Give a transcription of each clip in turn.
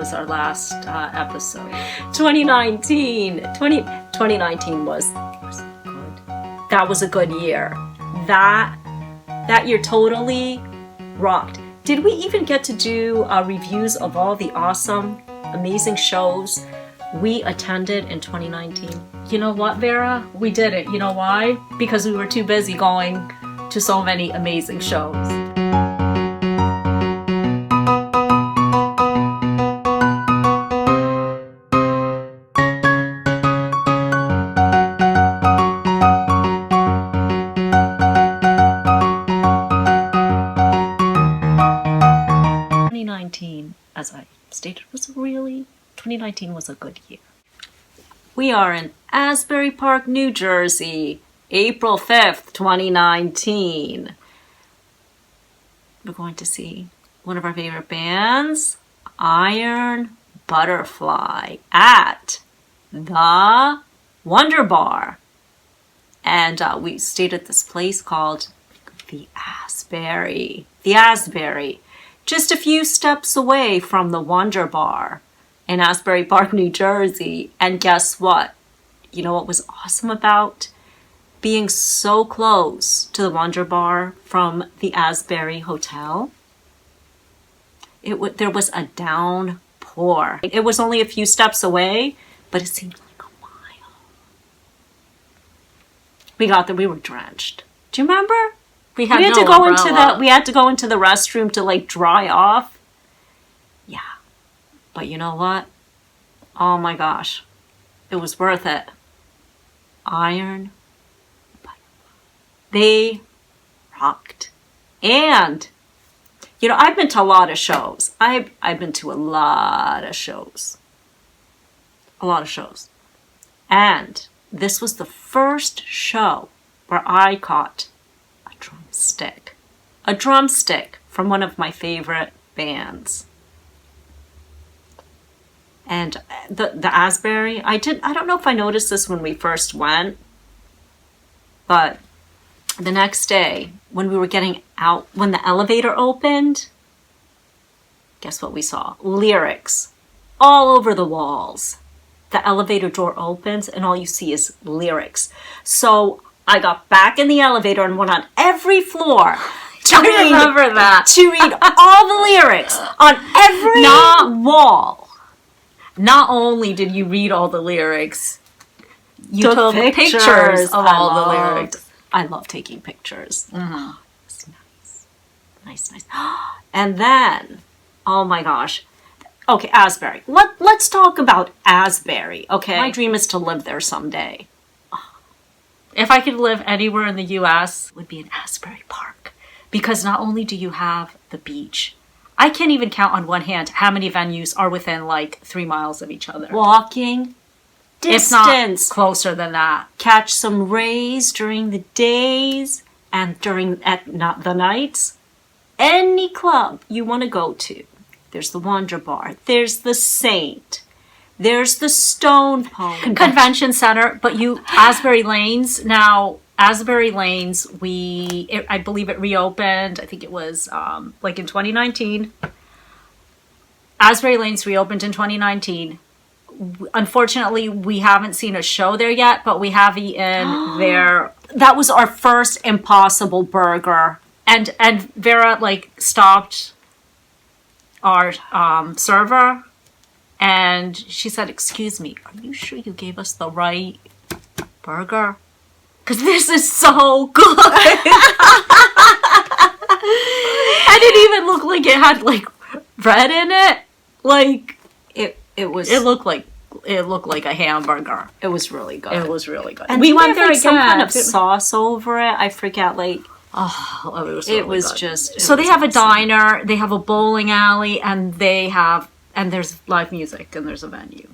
was our last episode. 2019 was good. That was a good year. That year totally rocked. Did we even get to do reviews of all the awesome, amazing shows we attended in 2019? You know what, Vera? We didn't. You know why? Because we were too busy going to so many amazing shows. As I stated, 2019 was a good year. We are in Asbury Park, New Jersey, April 5th, 2019. We're going to see one of our favorite bands, Iron Butterfly, at the Wonder Bar. And we stayed at this place called the ASBURY. The ASBURY. Just a few steps away from the Wonder Bar in Asbury Park, New Jersey. And guess what? You know what was awesome about being so close to the Wonder Bar from the Asbury Hotel? There was a downpour. It was only a few steps away, but it seemed like a mile. We got there, we were drenched. Do you remember? We had to go into the restroom to like dry off. Yeah. But you know what? Oh my gosh. It was worth it. Iron Butterfly. They rocked. And you know, I've been to a lot of shows. I've been to a lot of shows. A lot of shows. And this was the first show where I caught a drumstick from one of my favorite bands. And the Asbury, I don't know if I noticed this when we first went, but the next day when we were getting out, when the elevator opened, guess what we saw? Lyrics all over the walls. The elevator door opens and all you see is lyrics. So I got back in the elevator and went on every floor to read all the lyrics on every wall. Not only did you read all the lyrics, you took pictures of all the lyrics. I love taking pictures. Mm-hmm. It's nice. And then, oh my gosh. Okay, Asbury. Let's talk about Asbury, okay? My dream is to live there someday. If I could live anywhere in the U.S., it would be in Asbury Park. Because not only do you have the beach, I can't even count on one hand how many venues are within like 3 miles of each other. Walking distance. If not closer than that. Catch some rays during the days and not the nights. Any club you want to go to. There's the Wonder Bar. There's the Saint. There's the Stone Convention Center, but Asbury Lanes. Now, Asbury Lanes, I believe it reopened. I think it was like in 2019. Asbury Lanes reopened in 2019. Unfortunately, we haven't seen a show there yet, but we have eaten there. That was our first Impossible Burger. And Vera stopped our server. And she said, "Excuse me, are you sure you gave us the right burger? Because this is so good." And it even looked like it had bread in it. It looked like a hamburger. It was really good. And we went there again. Some kind of sauce over it. I forget. It was really good. So they have a diner. They have a bowling alley, and there's live music and there's a venue.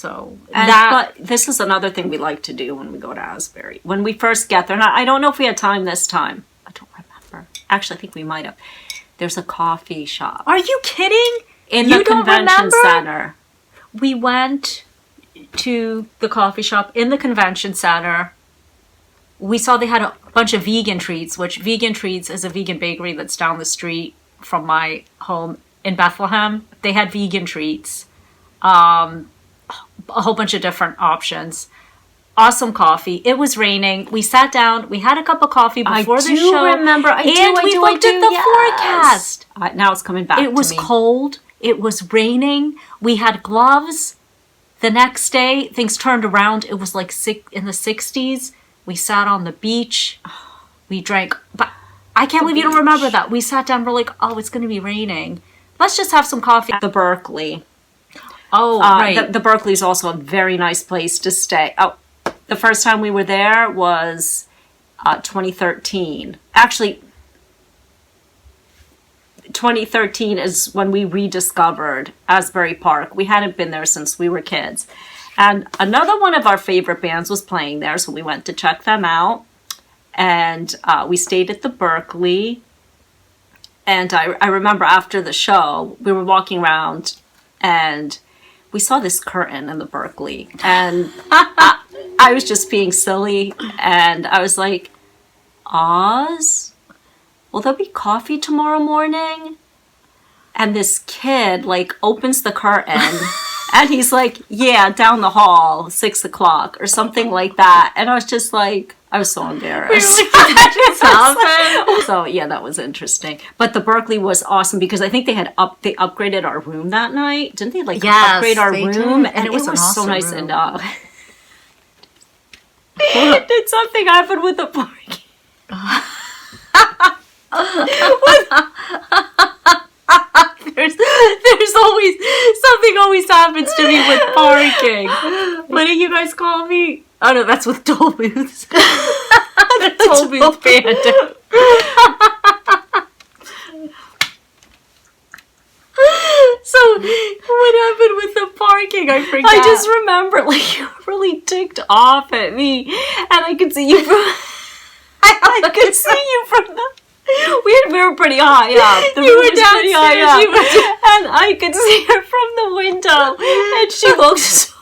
But this is another thing we like to do when we go to Asbury. When we first get there, and I don't know if we had time this time. I don't remember. Actually, I think we might have. There's a coffee shop. Are you kidding? In the convention center. We went to the coffee shop in the convention center. We saw they had a bunch of vegan treats, which Vegan Treats is a vegan bakery that's down the street from my home in Bethlehem. They had vegan treats, a whole bunch of different options. Awesome coffee. It was raining. We sat down. We had a cup of coffee before the show. I do remember. We looked at the forecast. Now it's coming back. It was cold. It was raining. We had gloves. The next day, things turned around. It was like in the 60s. We sat on the beach. We drank. But I can't believe you don't remember that. We sat down. We're like, oh, it's going to be raining. Let's just have some coffee. The Berkeley. Oh, right. The Berkeley is also a very nice place to stay. Oh, the first time we were there was 2013. Actually, 2013 is when we rediscovered Asbury Park. We hadn't been there since we were kids. And another one of our favorite bands was playing there, so we went to check them out. And we stayed at the Berkeley. And I remember after the show, we were walking around and we saw this curtain in the Berkeley. And I was just being silly. And I was like, Oz, will there be coffee tomorrow morning? And this kid like opens the curtain and he's like, yeah, down the hall, 6 o'clock or something like that. And I was just like, I was so embarrassed. So yeah, that was interesting. But the Berkeley was awesome because I think they upgraded our room that night. Didn't they upgrade our room? Did. And it was so awesome nice room. And did something happen with the parking? There's always something always happens to me with parking. What do you guys call me? Oh no, that's with toll booths. The toll booth bandit. So what happened with the parking? I forgot. I just remember you were really ticked off at me, and I could see you from. I could see you from the. We were pretty high up. The you room were was pretty downstairs. high up. And I could see her from the window, and she looked so.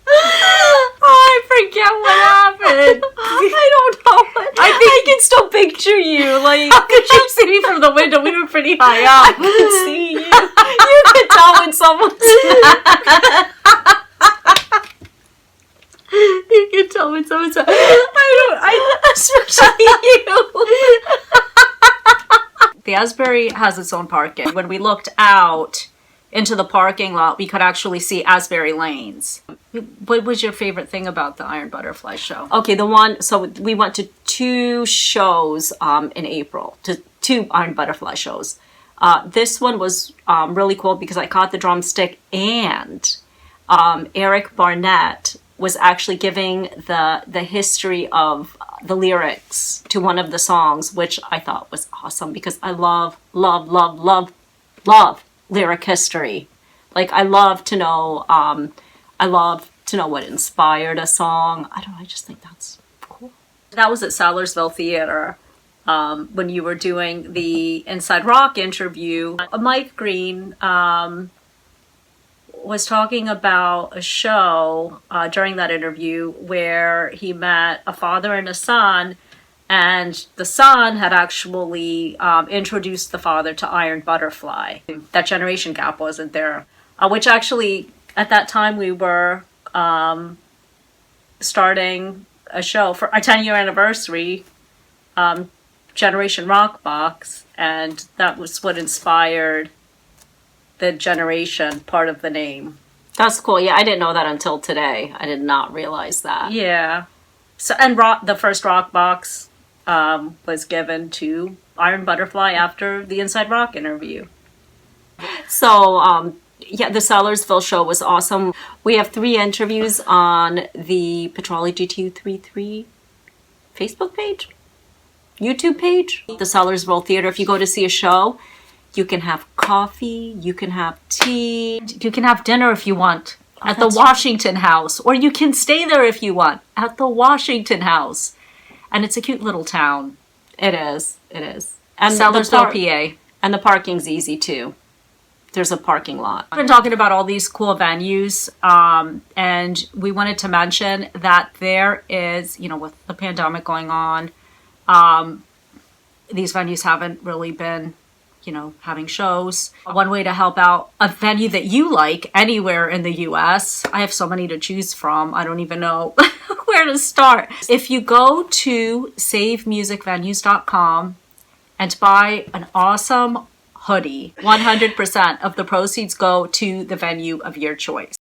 I forget what happened. I don't know. I think I can still picture you. How could you see me from the window? We were pretty high up. I could see you. You could tell when someone's mad. You can tell when someone's especially you. The Asbury has its own parking. When we looked out into the parking lot, we could actually see Asbury lanes. What was your favorite thing about the Iron Butterfly show? Okay, so we went to 2 shows in April, to 2 Iron Butterfly shows. This one was really cool because I caught the drumstick, and Eric Barnett was actually giving the history of the lyrics to one of the songs, which I thought was awesome because I love lyric history. I love to know what inspired a song. I just think that's cool. That was at Sellersville Theater when you were doing the Inside Rock interview. Mike Green was talking about a show during that interview where he met a father and a son, and the son had actually introduced the father to Iron Butterfly. That generation gap wasn't there, which actually at that time we were starting a show for our 10-year anniversary, Generation Rock Box, and that was what inspired the generation part of the name. That's cool. Yeah, I didn't know that until today. I did not realize that. Yeah. So, and the first Rock Box was given to Iron Butterfly after the Inside Rock interview. So, yeah, the Sellersville show was awesome. We have 3 interviews on the Petroli G233 Facebook page, YouTube page. The Sellersville Theater, if you go to see a show, you can have coffee, you can have tea. You can have dinner if you want at the Washington House, or you can stay there if you want at the Washington House. And it's a cute little town. It is. And Sellersville, PA. And the parking's easy too. There's a parking lot. We've been talking about all these cool venues, and we wanted to mention that there is, with the pandemic going on, these venues haven't really been, you know, having shows. One way to help out a venue that you like anywhere in the US, I have so many to choose from, I don't even know where to start. If you go to savemusicvenues.com and buy an awesome hoodie, 100% of the proceeds go to the venue of your choice.